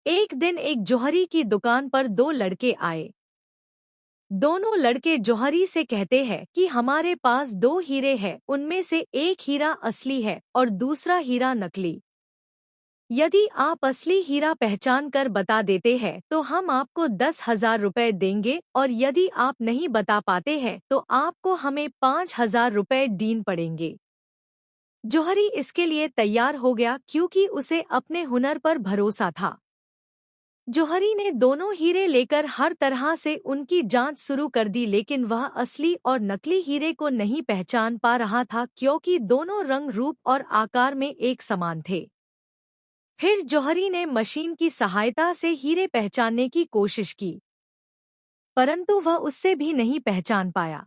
एक दिन एक जौहरी की दुकान पर दो लड़के आए। दोनों लड़के जौहरी से कहते हैं कि हमारे पास दो हीरे हैं, उनमें से एक हीरा असली है और दूसरा हीरा नकली। यदि आप असली हीरा पहचान कर बता देते हैं तो हम आपको 10,000 रुपए देंगे और यदि आप नहीं बता पाते हैं तो आपको हमें 5,000 रुपए दीन पड़ेंगे। जौहरी इसके लिए तैयार हो गया क्योंकि उसे अपने हुनर पर भरोसा था। जौहरी ने दोनों हीरे लेकर हर तरह से उनकी जांच शुरू कर दी, लेकिन वह असली और नकली हीरे को नहीं पहचान पा रहा था क्योंकि दोनों रंग, रूप और आकार में एक समान थे। फिर जौहरी ने मशीन की सहायता से हीरे पहचानने की कोशिश की, परंतु वह उससे भी नहीं पहचान पाया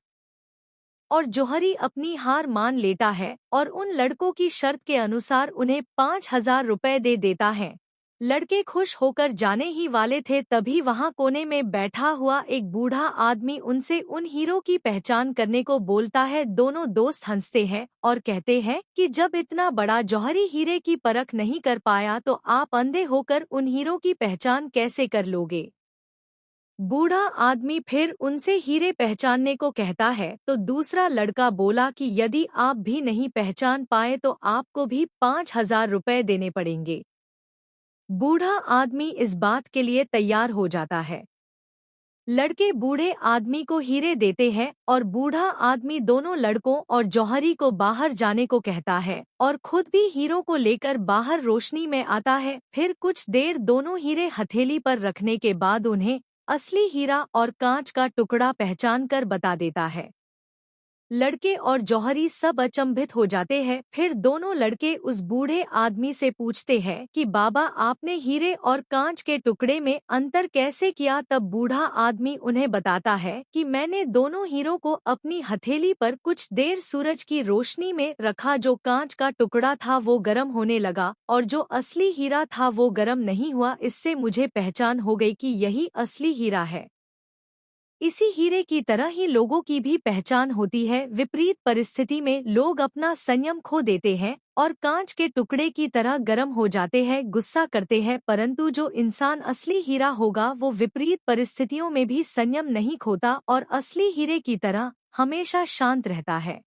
और जौहरी अपनी हार मान लेता है और उन लड़कों की शर्त के अनुसार उन्हें 5,000 रुपए दे देता है। लड़के खुश होकर जाने ही वाले थे, तभी वहां कोने में बैठा हुआ एक बूढ़ा आदमी उनसे उन हीरों की पहचान करने को बोलता है। दोनों दोस्त हंसते हैं और कहते हैं कि जब इतना बड़ा जौहरी हीरे की परख नहीं कर पाया तो आप अंधे होकर उन हीरों की पहचान कैसे कर लोगे। बूढ़ा आदमी फिर उनसे हीरे पहचानने को कहता है तो दूसरा लड़का बोला कि यदि आप भी नहीं पहचान पाए तो आपको भी 5,000 रुपए देने पड़ेंगे। बूढ़ा आदमी इस बात के लिए तैयार हो जाता है। लड़के बूढ़े आदमी को हीरे देते हैं और बूढ़ा आदमी दोनों लड़कों और जौहरी को बाहर जाने को कहता है और खुद भी हीरों को लेकर बाहर रोशनी में आता है। फिर कुछ देर दोनों हीरे हथेली पर रखने के बाद उन्हें असली हीरा और कांच का टुकड़ा पहचान कर बता देता है। लड़के और जौहरी सब अचंभित हो जाते हैं। फिर दोनों लड़के उस बूढ़े आदमी से पूछते हैं कि बाबा, आपने हीरे और कांच के टुकड़े में अंतर कैसे किया। तब बूढ़ा आदमी उन्हें बताता है कि मैंने दोनों हीरों को अपनी हथेली पर कुछ देर सूरज की रोशनी में रखा। जो कांच का टुकड़ा था वो गर्म होने लगा और जो असली हीरा था वो गर्म नहीं हुआ। इससे मुझे पहचान हो गई कि यही असली हीरा है। इसी हीरे की तरह ही लोगों की भी पहचान होती है। विपरीत परिस्थिति में लोग अपना संयम खो देते हैं और कांच के टुकड़े की तरह गर्म हो जाते हैं, गुस्सा करते हैं, परंतु जो इंसान असली हीरा होगा वो विपरीत परिस्थितियों में भी संयम नहीं खोता और असली हीरे की तरह हमेशा शांत रहता है।